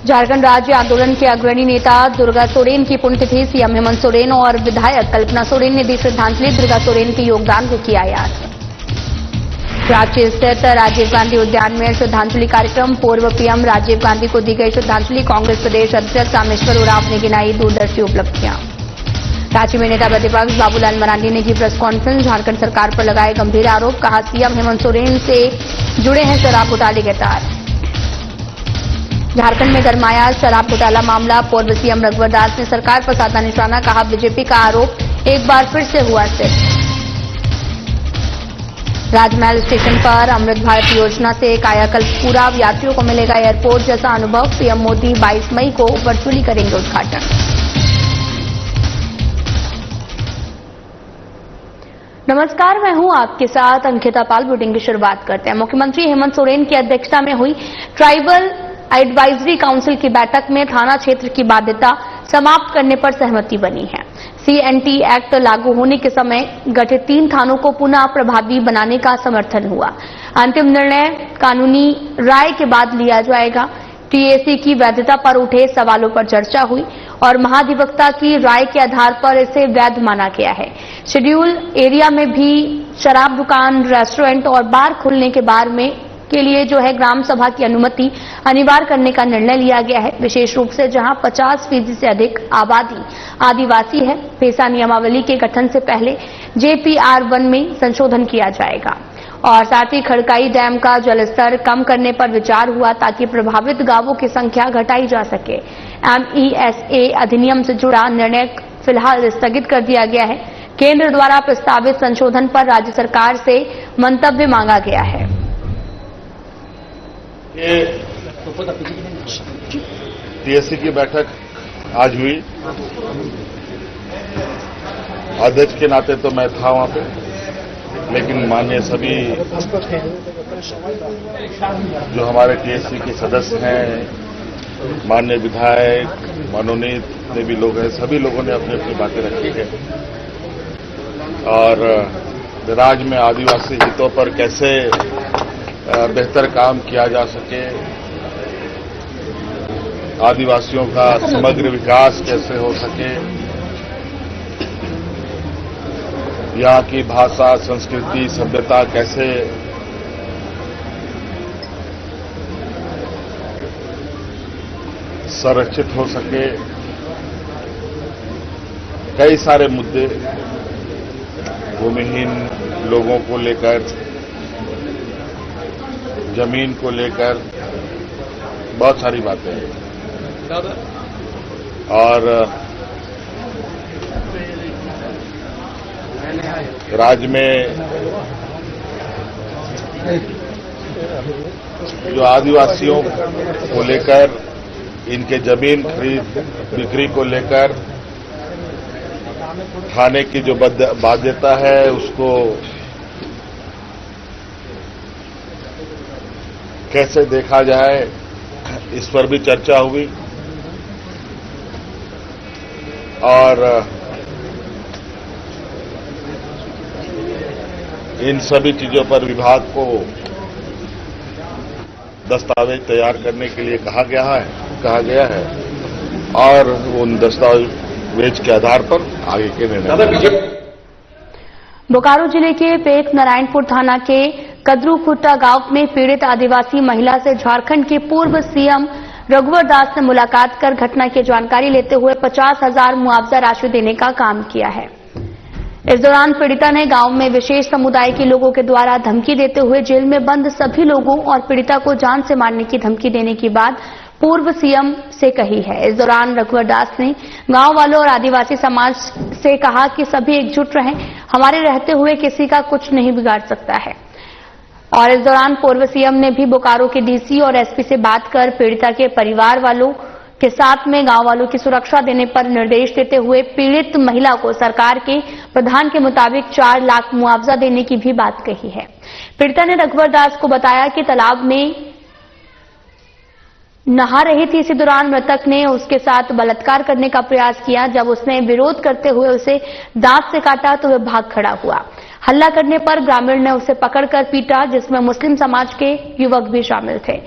झारखंड राज्य आंदोलन के अग्रणी नेता दुर्गा सोरेन की पुण्यतिथि। सीएम हेमंत सोरेन और विधायक कल्पना सोरेन ने दी श्रद्धांजलि। दुर्गा सोरेन के योगदान को किया याद। रांची स्थित राजीव गांधी उद्यान में श्रद्धांजलि कार्यक्रम। पूर्व पीएम राजीव गांधी को दी गई श्रद्धांजलि। कांग्रेस प्रदेश अध्यक्ष रामेश्वर उरांव ने गिनाई दूरदर्शी उपलब्धियां। रांची में नेता प्रतिपक्ष बाबूलाल मरांडी ने की प्रेस कॉन्फ्रेंस। झारखंड सरकार पर लगाए गंभीर आरोप। कहा, सीएम हेमंत सोरेन से जुड़े हैं शराब घोटाले के तार। झारखंड में गरमाया शराब घोटाला मामला। पूर्व सीएम रघुवर दास ने सरकार पर साधा निशाना। कहा, बीजेपी का आरोप एक बार फिर से हुआ सिद्ध। राजमहल स्टेशन पर अमृत भारत योजना से कायाकल्प पूरा। यात्रियों को मिलेगा एयरपोर्ट जैसा अनुभव। पीएम मोदी 22 मई को वर्चुअली करेंगे उद्घाटन। नमस्कार, मैं हूं आपके साथ अंकिता पाल। बुलेटिन की शुरुआत करते हैं। मुख्यमंत्री हेमंत सोरेन की अध्यक्षता में हुई ट्राइबल एडवाइजरी काउंसिल की बैठक में थाना क्षेत्र की बाध्यता समाप्त करने पर सहमति बनी है। CNT एक्ट लागू होने के समय गठित 3 थानों को पुनः प्रभावी बनाने का समर्थन हुआ। अंतिम निर्णय कानूनी राय के बाद लिया जाएगा। TAC की वैधता पर उठे सवालों पर चर्चा हुई और महाधिवक्ता की राय के आधार पर इसे वैध माना गया है। शेड्यूल एरिया में भी शराब दुकान, रेस्टोरेंट और बार खुलने के बारे में के लिए जो है ग्राम सभा की अनुमति अनिवार्य करने का निर्णय लिया गया है। विशेष रूप से जहां 50% से अधिक आबादी आदिवासी है। पेशा नियमावली के गठन से पहले JPR1 में संशोधन किया जाएगा और साथ ही खड़काई डैम का जलस्तर कम करने पर विचार हुआ ताकि प्रभावित गांवों की संख्या घटाई जा सके। MESA अधिनियम से जुड़ा निर्णय फिलहाल स्थगित कर दिया गया है। केंद्र द्वारा प्रस्तावित संशोधन पर राज्य सरकार से मंतव्य मांगा गया है। ये TAC की बैठक आज हुई। अध्यक्ष के नाते तो मैं था वहां पे, लेकिन माननीय सभी जो हमारे TAC के सदस्य हैं, माननीय विधायक, मनोनीत जितने भी लोग हैं, सभी लोगों ने अपनी अपनी बातें रखी है और राज्य में आदिवासी हितों पर कैसे बेहतर काम किया जा सके, आदिवासियों का समग्र विकास कैसे हो सके, यहाँ की भाषा, संस्कृति, सभ्यता कैसे संरक्षित हो सके, कई सारे मुद्दे भूमिहीन लोगों को लेकर, जमीन को लेकर बहुत सारी बातें हैं और राज्य में जो आदिवासियों को लेकर, इनके जमीन खरीद बिक्री को लेकर थाने की जो बाध्यता है उसको कैसे देखा जाए, इस पर भी चर्चा हुई और इन सभी चीजों पर विभाग को दस्तावेज तैयार करने के लिए कहा गया है और उन दस्तावेज के आधार पर आगे के निर्णय। बोकारो जिले के पेक नारायणपुर थाना के कदरूखुट्टा गांव में पीड़ित आदिवासी महिला से झारखंड के पूर्व सीएम रघुवर दास ने मुलाकात कर घटना की जानकारी लेते हुए 50,000 मुआवजा राशि देने का काम किया है। इस दौरान पीड़िता ने गांव में विशेष समुदाय के लोगों के द्वारा धमकी देते हुए जेल में बंद सभी लोगों और पीड़िता को जान से मारने की धमकी देने की बात पूर्व सीएम से कही है। इस दौरान रघुवर दास ने गांव वालों और आदिवासी समाज से कहा कि सभी एकजुट रहें, हमारे रहते हुए किसी का कुछ नहीं बिगाड़ सकता है। और इस दौरान पूर्व सीएम ने भी बोकारो के DC और SP से बात कर पीड़िता के परिवार वालों के साथ में गांव वालों की सुरक्षा देने पर निर्देश देते हुए पीड़ित महिला को सरकार के प्रावधान के मुताबिक 4 लाख मुआवजा देने की भी बात कही है। पीड़िता ने रघुवर दास को बताया कि तालाब में नहा रही थी। इसी दौरान मृतक ने उसके साथ बलात्कार करने का प्रयास किया। जब उसने विरोध करते हुए उसे दांत से काटा तो वह भाग खड़ा हुआ। हल्ला करने पर ग्रामीण ने उसे पकड़कर पीटा, जिसमें मुस्लिम समाज के युवक भी शामिल थे।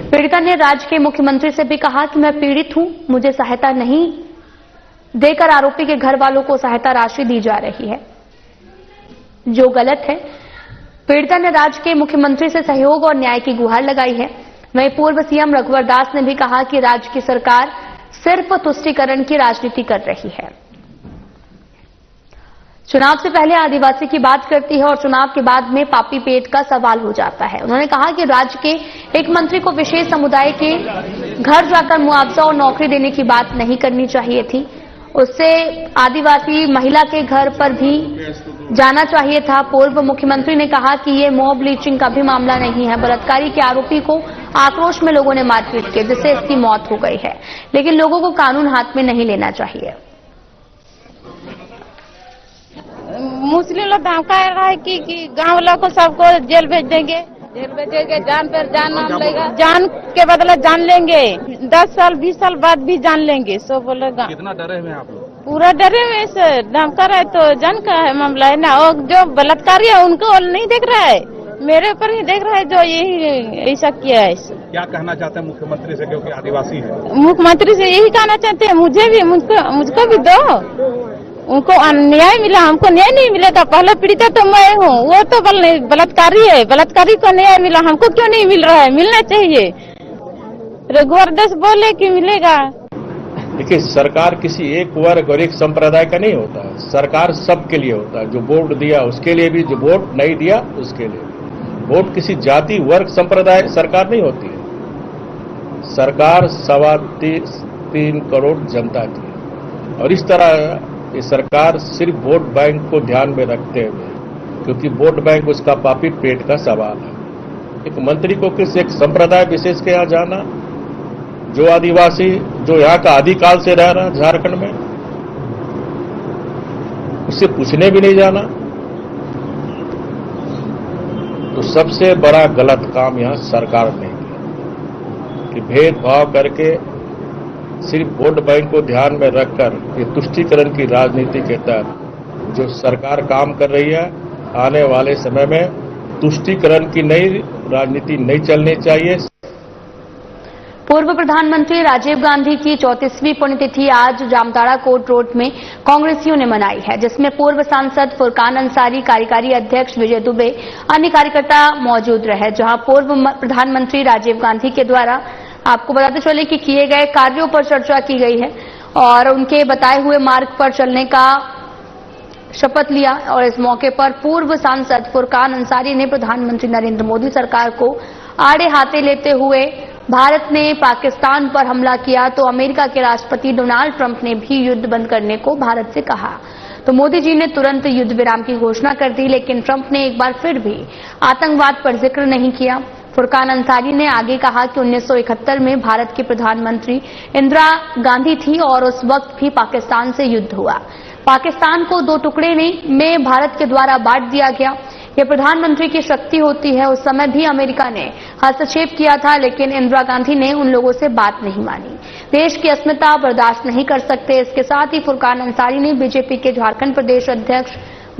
पीड़िता ने राज्य के मुख्यमंत्री से भी कहा कि मैं पीड़ित हूं, मुझे सहायता नहीं देकर आरोपी के घर वालों को सहायता राशि दी जा रही है, जो गलत है। पीड़िता ने राज्य के मुख्यमंत्री से सहयोग और न्याय की गुहार लगाई है। वहीं पूर्व सीएम रघुवर दास ने भी कहा कि राज्य की सरकार सिर्फ तुष्टीकरण की राजनीति कर रही है। चुनाव से पहले आदिवासी की बात करती है और चुनाव के बाद में पापी पेट का सवाल हो जाता है। उन्होंने कहा कि राज्य के एक मंत्री को विशेष समुदाय के घर जाकर मुआवजा और नौकरी देने की बात नहीं करनी चाहिए थी। उससे आदिवासी महिला के घर पर भी जाना चाहिए था। पूर्व मुख्यमंत्री ने कहा कि ये मॉब लीचिंग का भी मामला नहीं है। बलात्कारी के आरोपी को आक्रोश में लोगों ने मारपीट की, जिससे इसकी मौत हो गई है, लेकिन लोगों को कानून हाथ में नहीं लेना चाहिए। मुस्लिम लोग धमका रहा है कि गांव वालों को सबको जेल भेज देंगे, जान पर जान नाम लेगा, जान के बदले जान लेंगे, 10 साल 20 साल बाद भी जान लेंगे। सो बोलेगा कितना डरे हुए हैं आप लोग? पूरा डरे हुए सर, धमका रहा है तो जान का है मामला है ना। और जो बलात्कारी है उनको नहीं देख रहा है, मेरे ऊपर ही देख रहा है जो यही ऐसा किया है। क्या कहना चाहते हैं मुख्यमंत्री से, क्योंकि आदिवासी है? मुख्यमंत्री से यही कहना चाहते हैं, मुझे भी मुझको भी दो। उनको न्याय मिला, हमको न्याय नहीं मिलेगा। पहले पीड़िता तो मैं हूँ, वो तो बलात्कारी है, बलात्कारी को न्याय मिला, हमको क्यों नहीं मिल रहा है? मिलना चाहिए। रघुवर दास बोले कि मिलेगा। देखिए, सरकार किसी एक वर्ग और एक संप्रदाय का नहीं होता है। सरकार सबके लिए होता है। जो वोट दिया उसके लिए भी, जो वोट नहीं दिया उसके लिए भी। वोट किसी जाति वर्ग संप्रदाय सरकार नहीं होती है। सरकार 3.25 करोड़ जनता की है। और इस तरह ये सरकार सिर्फ वोट बैंक को ध्यान में रखते हुए, क्योंकि वोट बैंक उसका पापी पेट का सवाल है। एक मंत्री को किस एक संप्रदाय विशेष के यहाँ जाना, जो आदिवासी, जो यहाँ का आदिकाल से रह रहा झारखंड में, उससे पूछने भी नहीं जाना, तो सबसे बड़ा गलत काम यहाँ सरकार ने किया कि भेदभाव करके सिर्फ वोट बैंक को ध्यान में रखकर ये तुष्टीकरण की राजनीति के तहत जो सरकार काम कर रही है, आने वाले समय में तुष्टीकरण की नई राजनीति नहीं चलनी चाहिए। पूर्व प्रधानमंत्री राजीव गांधी की 34वीं पुण्यतिथि आज जामताड़ा कोर्ट रोड में कांग्रेसियों ने मनाई है, जिसमें पूर्व सांसद फुरकान अंसारी, कार्यकारी अध्यक्ष विजय दुबे, अन्य कार्यकर्ता मौजूद रहे। जहां पूर्व प्रधानमंत्री राजीव गांधी के द्वारा आपको बताते चले कि किए गए कार्यों पर चर्चा की गई है और उनके बताए हुए मार्ग पर चलने का शपथ लिया। और इस मौके पर पूर्व सांसद फुरकान अंसारी ने प्रधानमंत्री नरेंद्र मोदी सरकार को आड़े हाथे लेते हुए भारत ने पाकिस्तान पर हमला किया तो अमेरिका के राष्ट्रपति डोनाल्ड ट्रंप ने भी युद्ध बंद करने को भारत से कहा, तो मोदी जी ने तुरंत युद्ध विराम की घोषणा कर दी। लेकिन ट्रंप ने एक बार फिर भी आतंकवाद पर जिक्र नहीं किया। फुरकान अंसारी ने आगे कहा कि 1971 में भारत की प्रधानमंत्री इंदिरा गांधी थी और उस वक्त भी पाकिस्तान से युद्ध हुआ। पाकिस्तान को 2 टुकड़े में भारत के द्वारा बांट दिया गया। ये प्रधानमंत्री की शक्ति होती है। उस समय भी अमेरिका ने हस्तक्षेप किया था, लेकिन इंदिरा गांधी ने उन लोगों से बात नहीं मानी। देश की अस्मिता बर्दाश्त नहीं कर सकते। इसके साथ ही फुरकान अंसारी ने बीजेपी के झारखंड प्रदेश अध्यक्ष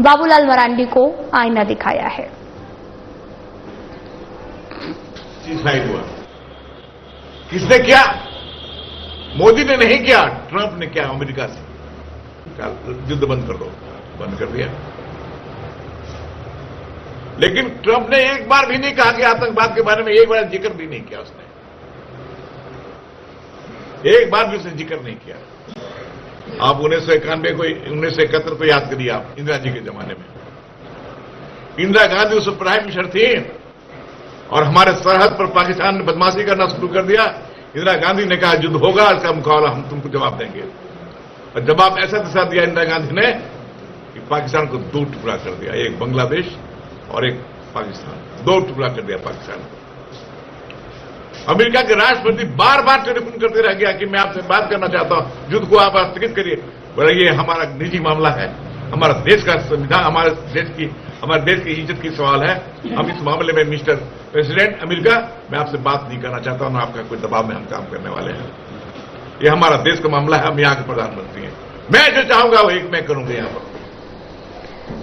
बाबूलाल मरांडी को आईना दिखाया है। हुआ किसने किया? मोदी ने नहीं किया, ट्रंप ने किया। अमेरिका से युद्ध बंद कर दो, बंद कर दिया। लेकिन ट्रंप ने एक बार भी नहीं कहा कि आतंकवाद के बारे में एक बार जिक्र भी नहीं किया। उसने एक बार भी उसने जिक्र नहीं किया। आप 1991 को 1971 को याद करिए। आप इंदिरा जी के जमाने में इंदिरा गांधी उस प्राइम मिनिस्टर थी और हमारे सरहद पर पाकिस्तान ने बदमाशी करना शुरू कर दिया। इंदिरा गांधी ने कहा युद्ध होगा, इसका मुकाबला हम तुमको जवाब देंगे। और जवाब ऐसा दिशा दिया इंदिरा गांधी ने कि पाकिस्तान को 2 टुकड़ा कर दिया, एक बांग्लादेश और एक पाकिस्तान, 2 टुकड़ा कर दिया पाकिस्तान को। अमेरिका के राष्ट्रपति बार बार टेलीफोन करते रह गया कि मैं आपसे बात करना चाहता हूं, युद्ध को आप स्थगित करिए। बोला ये हमारा निजी मामला है, हमारा देश का संविधान, हमारे देश की इज्जत की सवाल है। हम इस मामले में मिस्टर प्रेसिडेंट अमेरिका, मैं आपसे बात नहीं करना चाहता हूं, ना आपका कोई दबाव में हम काम करने वाले हैं। ये हमारा देश का मामला है, हम यहाँ के प्रधानमंत्री हैं। मैं जो चाहूंगा वो एक मैं करूंगा यहाँ पर।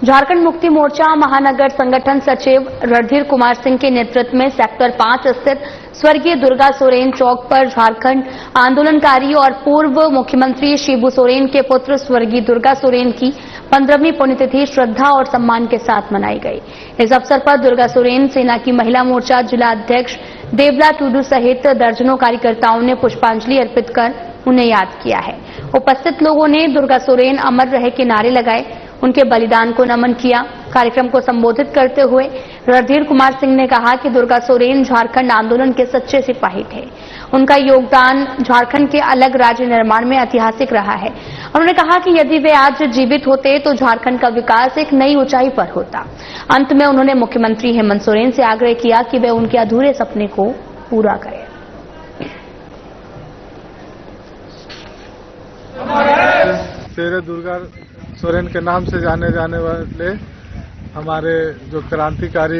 झारखंड मुक्ति मोर्चा महानगर संगठन सचिव रणधीर कुमार सिंह के नेतृत्व में सेक्टर 5 स्थित स्वर्गीय दुर्गा सोरेन चौक पर झारखंड आंदोलनकारी और पूर्व मुख्यमंत्री शिबू सोरेन के पुत्र स्वर्गीय दुर्गा सोरेन की 15वीं पुण्यतिथि श्रद्धा और सम्मान के साथ मनाई गई। इस अवसर पर दुर्गा सोरेन सेना की महिला मोर्चा जिला अध्यक्ष देवला टूडू सहित दर्जनों कार्यकर्ताओं ने पुष्पांजलि अर्पित कर उन्हें याद किया है। उपस्थित लोगों ने दुर्गा सोरेन अमर रहे के नारे लगाए, उनके बलिदान को नमन किया। कार्यक्रम को संबोधित करते हुए रणधीर कुमार सिंह ने कहा कि दुर्गा सोरेन झारखंड आंदोलन के सच्चे सिपाही थे। उनका योगदान झारखंड के अलग राज्य निर्माण में ऐतिहासिक रहा है। उन्होंने कहा कि यदि वे आज जीवित होते तो झारखंड का विकास एक नई ऊंचाई पर होता। अंत में उन्होंने मुख्यमंत्री हेमंत सोरेन से आग्रह किया कि वे उनके अधूरे सपने को पूरा करें। शेर दुर्गा सोरेन के नाम से जाने जाने वाले हमारे जो क्रांतिकारी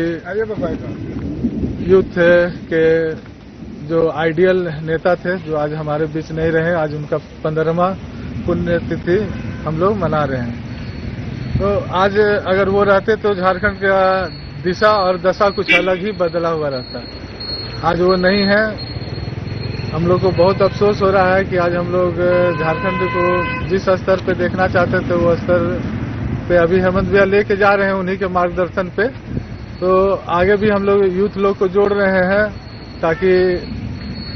यूथ थे के जो आइडियल नेता थे, जो आज हमारे बीच नहीं रहे, आज उनका 15वां पुण्यतिथि हम लोग मना रहे हैं। तो आज अगर वो रहते तो झारखंड का दिशा और दशा कुछ अलग ही बदला हुआ रहता। आज वो नहीं है। हम लोग को बहुत अफसोस हो रहा है कि आज हम लोग झारखंड को जिस स्तर पे देखना चाहते थे वो स्तर पे अभी हेमंत भैया लेके जा रहे हैं, उन्हीं के मार्गदर्शन पे। तो आगे भी हम लोग यूथ लोग को जोड़ रहे हैं ताकि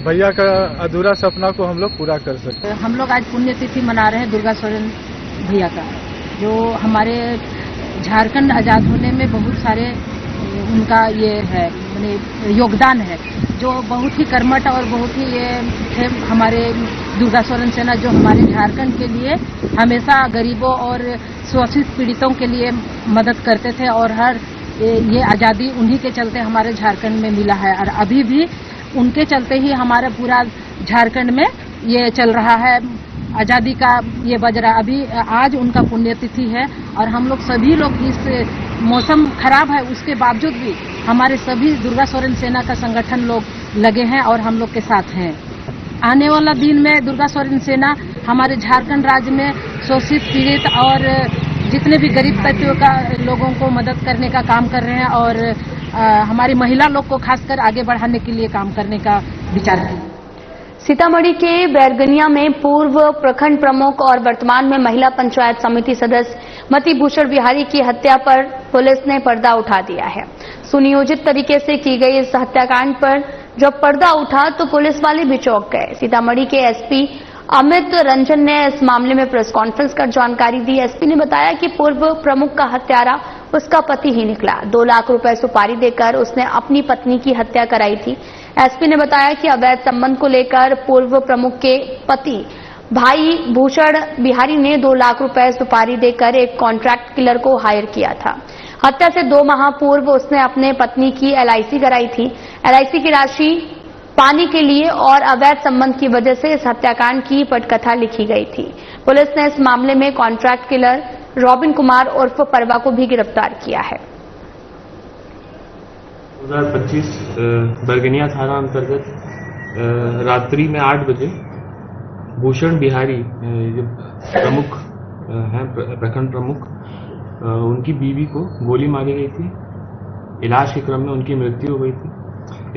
भैया का अधूरा सपना को हम लोग पूरा कर सकें। हम लोग आज पुण्यतिथि मना रहे हैं दुर्गा सोरेन भैया का, जो हमारे झारखंड आजाद होने में बहुत सारे उनका ये है माने योगदान है, जो बहुत ही कर्मठ और बहुत ही ये थे हमारे दुर्गा सोरेन सेना, जो हमारे झारखंड के लिए हमेशा गरीबों और शोषित पीड़ितों के लिए मदद करते थे। और हर ये आज़ादी उन्हीं के चलते हमारे झारखंड में मिला है और अभी भी उनके चलते ही हमारा पूरा झारखंड में ये चल रहा है, आज़ादी का ये बज रहा। अभी आज उनका पुण्यतिथि है और हम लोग सभी लोग इस मौसम खराब है उसके बावजूद भी हमारे सभी दुर्गा सोरेन सेना का संगठन लोग लगे हैं और हम लोग के साथ हैं। आने वाला दिन में दुर्गा सोरेन सेना हमारे झारखंड राज्य में शोषित पीड़ित और जितने भी गरीब तबके का लोगों को मदद करने का काम कर रहे हैं और हमारी महिला लोग को खासकर आगे बढ़ाने के लिए काम करने का विचार है। सीतामढ़ी के बैरगनिया में पूर्व प्रखंड प्रमुख और वर्तमान में महिला पंचायत समिति सदस्य मति भूषण बिहारी की हत्या पर पुलिस ने पर्दा उठा दिया है। सुनियोजित तरीके से की गई इस हत्याकांड पर जब पर्दा उठा तो पुलिस वाले भी चौंक गए। सीतामढ़ी के एसपी अमित रंजन ने इस मामले में प्रेस कॉन्फ्रेंस कर जानकारी दी। एसपी ने बताया कि पूर्व प्रमुख का हत्यारा उसका पति ही निकला। 2 लाख रुपए सुपारी देकर उसने अपनी पत्नी की हत्या कराई थी। एसपी ने बताया कि अवैध संबंध को लेकर पूर्व प्रमुख के पति भाई भूषण बिहारी ने 2 लाख रुपए सुपारी देकर एक कॉन्ट्रैक्ट किलर को हायर किया था। हत्या से 2 माह पूर्व उसने अपने पत्नी की एलआईसी कराई थी। एलआईसी की राशि पाने के लिए और अवैध संबंध की वजह से इस हत्याकांड की पटकथा लिखी गई थी। पुलिस ने इस मामले में कॉन्ट्रैक्ट किलर रॉबिन कुमार उर्फ परवा को भी गिरफ्तार किया है। 2025 बरगनिया थाना अंतर्गत रात्रि में 8 बजे भूषण बिहारी जो प्रमुख हैं प्रखंड प्रमुख, उनकी बीवी को गोली मारी गई थी। इलाज के क्रम में उनकी मृत्यु हो गई थी।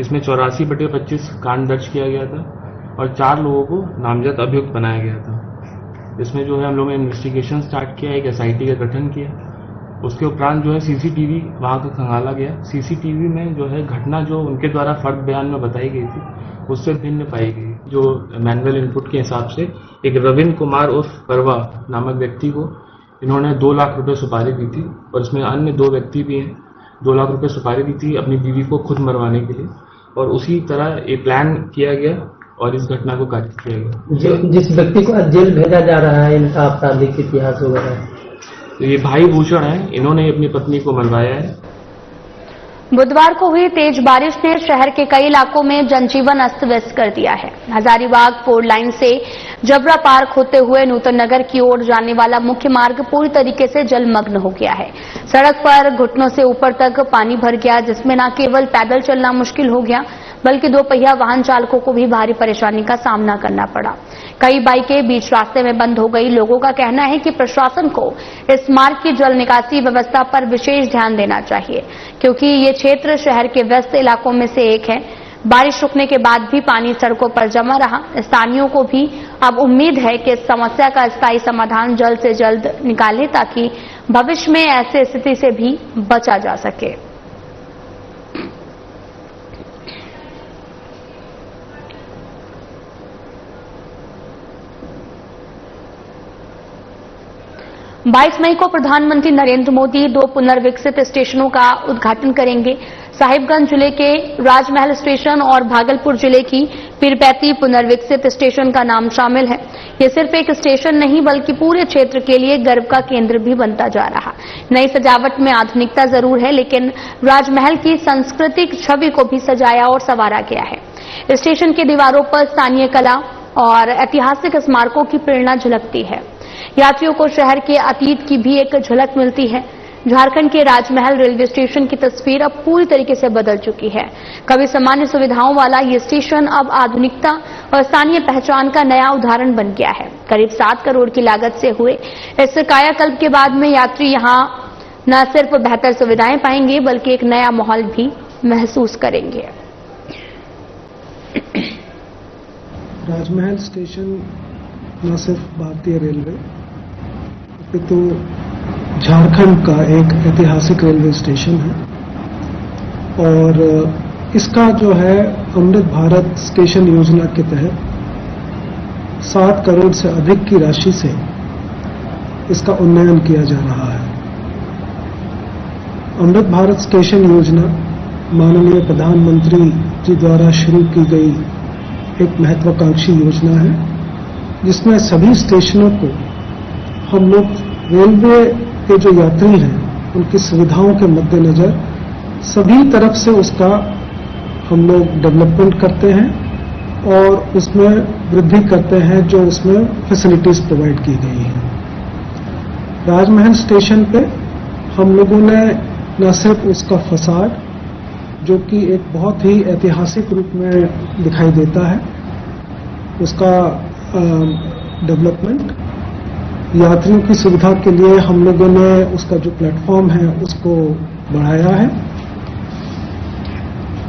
इसमें 84/25 कांड दर्ज किया गया था और 4 लोगों को नामजद अभियुक्त बनाया गया था। इसमें जो है हम लोगों ने इन्वेस्टिगेशन स्टार्ट किया, एक एसआईटी का गठन किया। उसके उपरांत जो है सीसीटीवी वहां का खंगाला गया। सीसीटीवी में जो है घटना जो उनके द्वारा फर्द बयान में बताई गई थी उससे भिन्न पाई गई। जो मैनुअल इनपुट के हिसाब से एक रविंद्र कुमार उर्फ परवा नामक व्यक्ति को इन्होंने 2 लाख रुपए सुपारी दी थी और इसमें अन्य 2 व्यक्ति भी हैं। 2 लाख रुपए सुपारी दी थी अपनी बीवी को खुद मरवाने के लिए और उसी तरह ये प्लान किया गया और इस घटना को कारित किया गया। जिस व्यक्ति को जेल भेजा जा रहा है, इनका आपराधिक इतिहास वगैरह? तो ये भाई भूषण है, इन्होंने अपनी पत्नी को मरवाया है। बुधवार को हुई तेज बारिश ने शहर के कई इलाकों में जनजीवन अस्त व्यस्त कर दिया है। हजारीबाग फोर लाइन से जबरा पार्क होते हुए नूतन नगर की ओर जाने वाला मुख्य मार्ग पूरी तरीके से जलमग्न हो गया है। सड़क पर घुटनों से ऊपर तक पानी भर गया, जिसमें न केवल पैदल चलना मुश्किल हो गया बल्कि दोपहिया वाहन चालकों को भी भारी परेशानी का सामना करना पड़ा। कई बाइकें बीच रास्ते में बंद हो गई। लोगों का कहना है कि प्रशासन को इस मार्ग की जल निकासी व्यवस्था पर विशेष ध्यान देना चाहिए, क्योंकि ये क्षेत्र शहर के व्यस्त इलाकों में से एक है। बारिश रुकने के बाद भी पानी सड़कों पर जमा रहा। स्थानीयों को भी अब उम्मीद है कि इस समस्या का स्थायी समाधान जल्द से जल्द निकाले, ताकि भविष्य में ऐसी स्थिति से भी बचा जा सके। बाईस मई को प्रधानमंत्री नरेंद्र मोदी 2 पुनर्विकसित स्टेशनों का उद्घाटन करेंगे। साहिबगंज जिले के राजमहल स्टेशन और भागलपुर जिले की पीरपैती पुनर्विकसित स्टेशन का नाम शामिल है। ये सिर्फ एक स्टेशन नहीं बल्कि पूरे क्षेत्र के लिए गर्व का केंद्र भी बनता जा रहा। नई सजावट में आधुनिकता जरूर है, लेकिन राजमहल की सांस्कृतिक छवि को भी सजाया और संवारा गया है। स्टेशन की दीवारों पर स्थानीय कला और ऐतिहासिक स्मारकों की प्रेरणा झलकती है। यात्रियों को शहर के अतीत की भी एक झलक मिलती है। झारखंड के राजमहल रेलवे स्टेशन की तस्वीर अब पूरी तरीके से बदल चुकी है। कभी सामान्य सुविधाओं वाला ये स्टेशन अब आधुनिकता और स्थानीय पहचान का नया उदाहरण बन गया है। करीब 7 करोड़ की लागत से हुए इस कायाकल्प के बाद में यात्री यहां न सिर्फ बेहतर सुविधाएं पाएंगे बल्कि एक नया माहौल भी महसूस करेंगे। राजमहल स्टेशन न सिर्फ भारतीय रेलवे तो झारखंड का एक ऐतिहासिक रेलवे स्टेशन है और इसका जो है अमृत भारत स्टेशन योजना के तहत 7 करोड़ से अधिक की राशि से इसका उन्नयन किया जा रहा है। अमृत भारत स्टेशन योजना माननीय प्रधानमंत्री जी द्वारा शुरू की गई एक महत्वाकांक्षी योजना है, जिसमें सभी स्टेशनों को हम लोग रेलवे के जो यात्री हैं उनकी सुविधाओं के मद्देनजर सभी तरफ से उसका हम लोग डेवलपमेंट करते हैं और उसमें वृद्धि करते हैं जो उसमें फैसिलिटीज प्रोवाइड की गई हैं। राजमहल स्टेशन पे हम लोगों ने न सिर्फ उसका फसाड, जो कि एक बहुत ही ऐतिहासिक रूप में दिखाई देता है, उसका डेवलपमेंट, यात्रियों की सुविधा के लिए हम लोगों ने उसका जो प्लेटफॉर्म है उसको बढ़ाया है,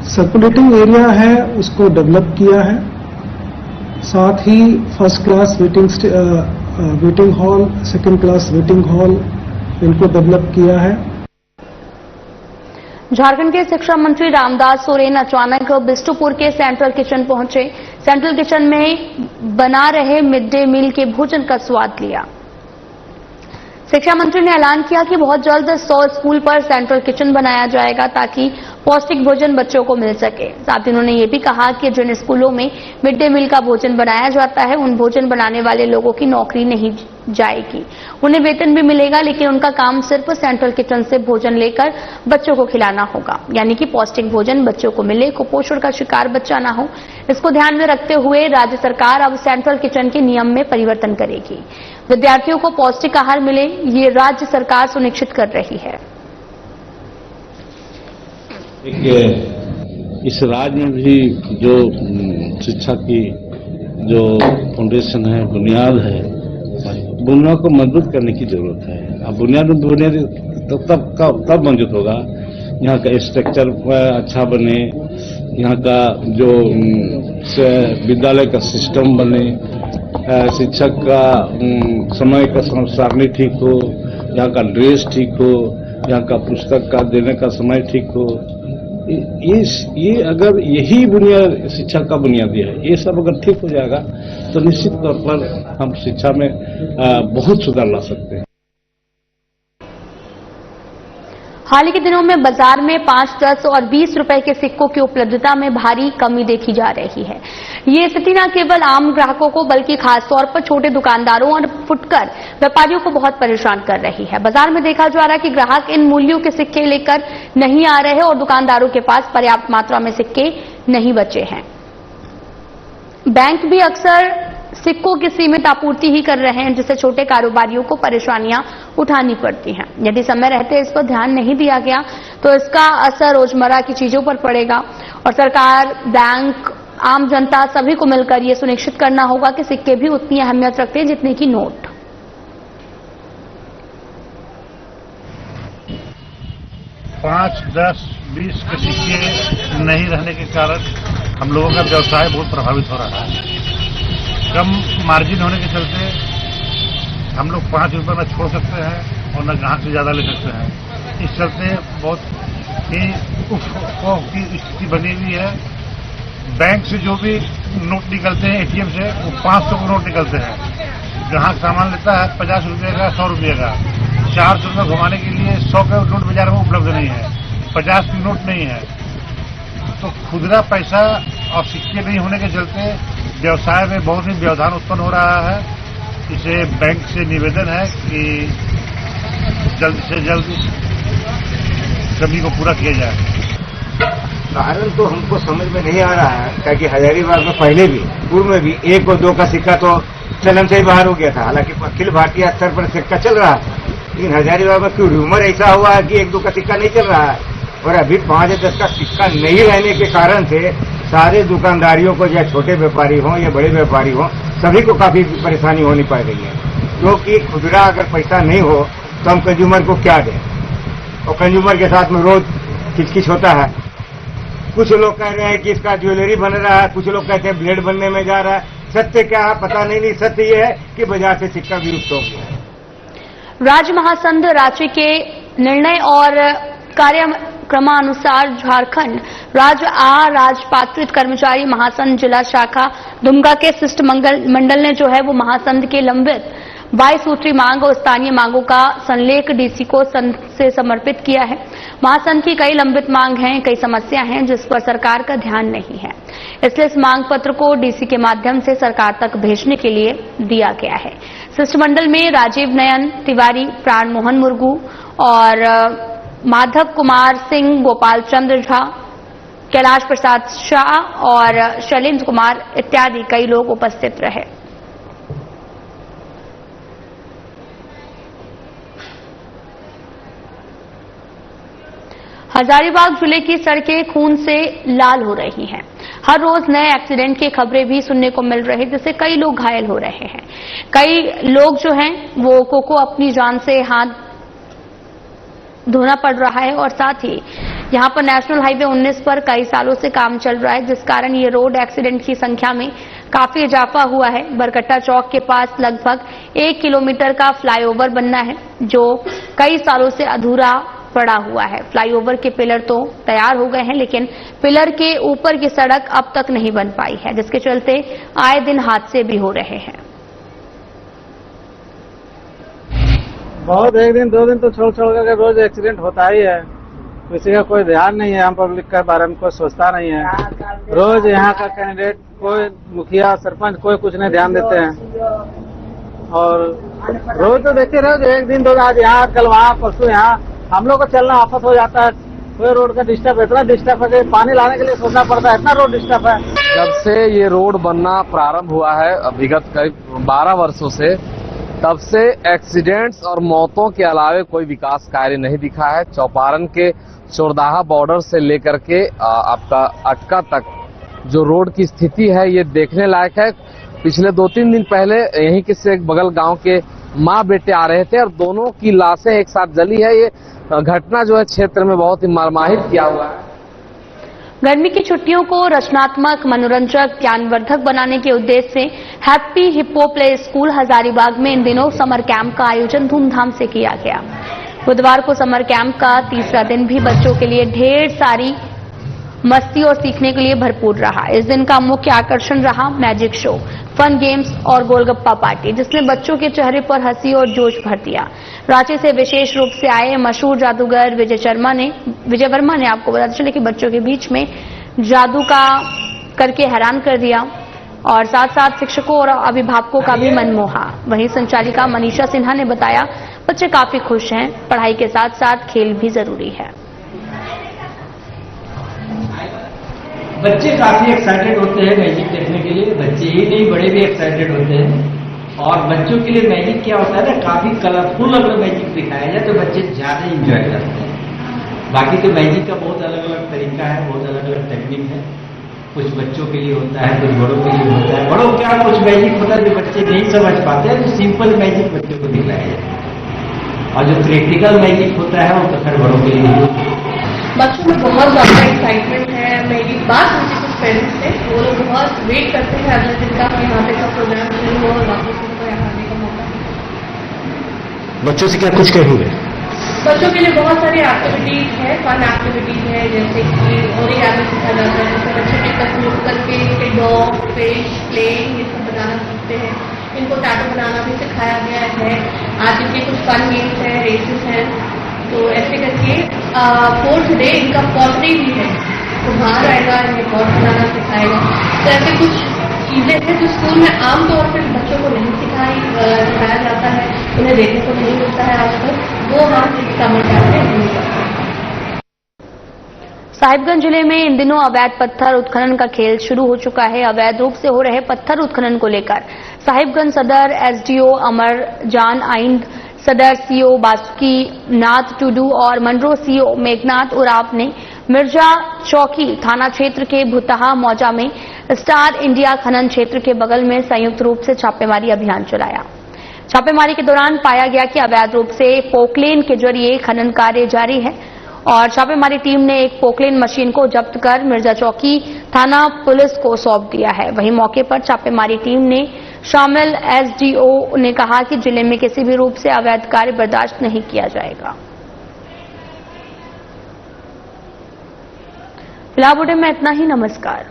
सर्कुलेटिंग एरिया है उसको डेवलप किया है, साथ ही first class waiting hall, second class waiting hall इनको डेवलप किया है। झारखंड के शिक्षा मंत्री रामदास सोरेन अचानक बिष्टुपुर के सेंट्रल किचन पहुंचे। सेंट्रल किचन में बना रहे मिड डे मील के भोजन का स्वाद लिया। शिक्षा मंत्री ने ऐलान किया कि बहुत जल्द 100 स्कूल पर सेंट्रल किचन बनाया जाएगा ताकि पौष्टिक भोजन बच्चों को मिल सके। साथ ही उन्होंने ये भी कहा कि जिन स्कूलों में मिड डे मील का भोजन बनाया जाता है उन भोजन बनाने वाले लोगों की नौकरी नहीं जाएगी, उन्हें वेतन भी मिलेगा, लेकिन उनका काम सिर्फ सेंट्रल किचन से भोजन लेकर बच्चों को खिलाना होगा, यानी कि पौष्टिक भोजन बच्चों को मिले, कुपोषण का शिकार बच्चा ना हो। इसको ध्यान में रखते हुए राज्य सरकार अब सेंट्रल किचन के नियम में परिवर्तन करेगी। विद्यार्थियों को पौष्टिक आहार मिले, ये राज्य सरकार सुनिश्चित कर रही है। इस राज्य में भी जो शिक्षा की जो फाउंडेशन है, बुनियाद है, बुनियाद को मजबूत करने की जरूरत है। अब बुनियाद तब मजबूत होगा यहाँ का स्ट्रक्चर अच्छा बने, यहाँ का जो विद्यालय का सिस्टम बने, शिक्षक का समय का सारणी ठीक हो, यहाँ का ड्रेस ठीक हो, यहाँ का पुस्तक का देने का समय ठीक हो। ये अगर यही बुनियाद शिक्षा का बुनियादी है, ये सब अगर ठीक हो जाएगा तो निश्चित तौर पर हम शिक्षा में बहुत सुधार ला सकते हैं। हाल ही के दिनों में बाजार में 5, 10 और 20 रुपए के सिक्कों की उपलब्धता में भारी कमी देखी जा रही है। ये स्थिति न केवल आम ग्राहकों को बल्कि खासतौर पर छोटे दुकानदारों और फुटकर व्यापारियों को बहुत परेशान कर रही है। बाजार में देखा जा रहा है कि ग्राहक इन मूल्यों के सिक्के लेकर नहीं आ रहे हैं और दुकानदारों के पास पर्याप्त मात्रा में सिक्के नहीं बचे हैं। बैंक भी अक्सर सिक्कों की सीमित आपूर्ति ही कर रहे हैं, जिससे छोटे कारोबारियों को परेशानियां उठानी पड़ती हैं। यदि समय रहते इस पर ध्यान नहीं दिया गया तो इसका असर रोजमर्रा की चीजों पर पड़ेगा और सरकार, बैंक, आम जनता सभी को मिलकर यह सुनिश्चित करना होगा कि सिक्के भी उतनी अहमियत रखते हैं जितने की नोट। 5, 10, 20 के सिक्के नहीं रहने के कारण हम लोगों का व्यवसाय बहुत प्रभावित हो रहा है। कम मार्जिन होने के चलते हम लोग 5 रुपए में छोड़ सकते हैं और न ग्राहक से ज्यादा ले सकते हैं। इस चलते बहुत ही की स्थिति बनी हुई है। बैंक से जो भी नोट निकलते हैं एटीएम से, वो 500 के नोट निकलते हैं। ग्राहक सामान लेता है 50 रुपये का, 100 रुपये का। 400 रुपये घुमाने के लिए 100 का नोट बाजार में उपलब्ध नहीं है, 50 की नोट नहीं है। तो खुदरा पैसा और सिक्के नहीं होने के चलते व्यवसाय में बहुत ही व्यवधान उत्पन्न हो रहा है। इसे बैंक से निवेदन है कि जल्द से जल्द कमी को पूरा किया जाए। कारण तो हमको समझ में नहीं आ रहा है, क्योंकि हजारीबाग में पहले भी, पूर्व में भी 1 और 2 का सिक्का तो चलन से ही बाहर हो गया था। हालांकि अखिल भारतीय स्तर पर सिक्का चल रहा है, लेकिन हजारीबाग में क्यों रूमर ऐसा हुआ है कि 1, 2 का सिक्का नहीं चल रहा है। और अभी 5 या 10 का सिक्का नहीं रहने के कारण से सारे दुकानदारियों को, या छोटे व्यापारी हों या बड़े व्यापारी हों, सभी को काफी परेशानी होनी पड़ रही है। क्योंकि खुदरा अगर पैसा नहीं हो तो हम कंज्यूमर को क्या दें, और कंज्यूमर के साथ में रोज किचकिच होता है। कुछ लोग कह रहे हैं कि इसका ज्वेलरी बन रहा है, कुछ लोग कहते हैं ब्लेड बनने में जा रहा है। सत्य क्या है पता नहीं। सत्य ये है कि बाजार से सिक्का विलुप्त हो गया। राज्य महासंघ रांची के निर्णय और कार्यक्रमानुसार झारखंड राज्य राजपात्रित कर्मचारी महासंघ जिला शाखा दुमका के शिष्टमंडल ने जो है वो महासंघ के लंबित 22 सूत्री मांग और स्थानीय मांगों का संलेख डीसी को से समर्पित किया है। महासंघ की कई लंबित मांग हैं, कई समस्या हैं जिस पर सरकार का ध्यान नहीं है, इसलिए इस मांग पत्र को डीसी के माध्यम से सरकार तक भेजने के लिए दिया गया है। शिष्टमंडल में राजीव नयन तिवारी, प्राण मोहन मुर्गू और माधव कुमार सिंह, गोपाल चंद्र झा, कैलाश प्रसाद शाह और शैलेंद्र कुमार इत्यादि कई लोग उपस्थित रहे। हजारीबाग जिले की सड़कें खून से लाल हो रही हैं। हर रोज नए एक्सीडेंट की खबरें भी सुनने को मिल रही, जिससे कई लोग घायल हो रहे हैं। कई लोग जो हैं वो को अपनी जान से हाथ धोना पड़ रहा है और साथ ही यहां पर नेशनल हाईवे 19 पर कई सालों से काम चल रहा है, जिस कारण ये रोड एक्सीडेंट की संख्या में काफी इजाफा हुआ है। बरकट्टा चौक के पास लगभग 1 किलोमीटर का फ्लाईओवर बनना है, जो कई सालों से अधूरा पड़ा हुआ है। फ्लाईओवर के पिलर तो तैयार हो गए हैं, लेकिन पिलर के ऊपर की सड़क अब तक नहीं बन पाई है, जिसके चलते आए दिन हादसे भी हो रहे हैं। बहुत 1 दिन 2 दिन तो छोड़ कर रोज एक्सीडेंट होता ही है। किसी का कोई ध्यान नहीं है, हम पब्लिक के बारे में कोई सोचता नहीं है। रोज यहाँ का कैंडिडेट, कोई मुखिया, सरपंच, कोई कुछ नहीं ध्यान देते हैं। और रोज तो देखते रहे, 1 दिन 2 दिन, आज यहाँ, कल वहाँ, परसों यहाँ। हम लोग को चलना आफत हो जाता है। कोई रोड का डिस्टर्ब, इतना डिस्टर्ब है कि पानी लाने के लिए सोचना पड़ता है, इतना रोड डिस्टर्ब है। जब से ये रोड बनना प्रारंभ हुआ है विगत करीब 12 वर्षों से, तब से एक्सीडेंट्स और मौतों के अलावे कोई विकास कार्य नहीं दिखा है। चौपारण के चोरदाहा बॉर्डर से लेकर के आपका अटका तक जो रोड की स्थिति है ये देखने लायक है। पिछले 2-3 दिन पहले यहीं के से एक बगल गांव के माँ बेटे आ रहे थे और दोनों की लाशें एक साथ जली है। ये घटना जो है क्षेत्र में बहुत ही मर्माहित किया हुआ है। गर्मी की छुट्टियों को रचनात्मक, मनोरंजक, ज्ञानवर्धक बनाने के उद्देश्य से happy hippo play school Hazaribagh में इन दिनों समर कैंप का आयोजन धूमधाम से किया गया। बुधवार को समर कैंप का तीसरा दिन भी बच्चों के लिए ढेर सारी मस्ती और सीखने के लिए भरपूर रहा। इस दिन का मुख्य आकर्षण रहा मैजिक शो, फन गेम्स और गोलगप्पा पार्टी, जिसने बच्चों के चेहरे पर हंसी और जोश भर दिया। रांची से विशेष रूप से आए मशहूर जादूगर विजय वर्मा ने आपको बताते चले कि बच्चों के बीच में जादू का करके हैरान कर दिया और साथ साथ शिक्षकों और अभिभावकों का भी मन मोहा। वहीं संचालिका मनीषा सिन्हा ने बताया बच्चे काफी खुश हैं, पढ़ाई के साथ साथ खेल भी जरूरी है। बच्चे काफी एक्साइटेड होते हैं मैजिक देखने के लिए, बच्चे ही नहीं बड़े भी एक्साइटेड होते हैं। और बच्चों के लिए मैजिक क्या होता है ना, काफी कलरफुल अगर मैजिक दिखाया जाए तो बच्चे ज्यादा इंजॉय करते हैं। बाकी तो मैजिक का बहुत अलग अलग तरीका है, बहुत अलग अलग टेक्निक है। कुछ बच्चों के लिए होता है, कुछ बड़ों के लिए होता है। बड़ों क्या कुछ मैजिक होता है जो बच्चे नहीं समझ पाते हैं, तो सिंपल मैजिक बच्चों को दिखाया जाता है। और जो प्रैक्टिकल मैजिक होता है वो तो फिर बड़ों के लिए नहीं होता है। बच्चों में बहुत ज्यादा एक्साइटमेंट है। मेरी बात होती है कुछ पेरेंट्स से, वो लोग बहुत वेट करते हैं अगले दिन का यहाँ पे का प्रोग्राम शुरू हो और वापस उनको यहाँ आने का मौका। बच्चों से क्या कुछ कहेंगे? बच्चों के लिए बहुत सारी एक्टिविटीज है, फन एक्टिविटीज है, जैसे कि ओरिगामी सीखा जाता है, जैसे बच्चे टिकट यूज करके डॉग, फिश, प्लेन ये सब बनाना सीखते हैं। इनको टैटू बनाना भी सिखाया गया है। आज इनके कुछ फन गेम्स है, रेसेस हैं, तो ऐसे करके 4th डे इनका पॉटरी भी है, तो बाहर आएगा, इन्हें पॉट बनाना सिखाएगा। तो ऐसे कुछ चीजें हैं जो स्कूल में आमतौर पर बच्चों को नहीं सिखाया जाता है, उन्हें देखने को नहीं मिलता है आजकल, वो हम इस समर कैंप में नहीं करते हैं। साहिबगंज जिले में इन दिनों अवैध पत्थर उत्खनन का खेल शुरू हो चुका है। अवैध रूप से हो रहे पत्थर उत्खनन को लेकर साहिबगंज सदर एसडीओ अमरजान आइंद, सदर सीओ बासुकी नाथ टुडू और मंडरो सीओ मेघनाथ उराव ने मिर्जा चौकी थाना क्षेत्र के भुतहा मौजा में स्टार इंडिया खनन क्षेत्र के बगल में संयुक्त रूप से छापेमारी अभियान चलाया। छापेमारी के दौरान पाया गया कि अवैध रूप से पोकलेन के जरिए खनन कार्य जारी है और छापेमारी टीम ने एक पोकलेन मशीन को जब्त कर मिर्जा चौकी थाना पुलिस को सौंप दिया है। वहीं मौके पर छापेमारी टीम ने शामिल एसडीओ ने कहा कि जिले में किसी भी रूप से अवैध कार्य बर्दाश्त नहीं किया जाएगा। फिलहाल बुलेटिन में इतना ही। नमस्कार।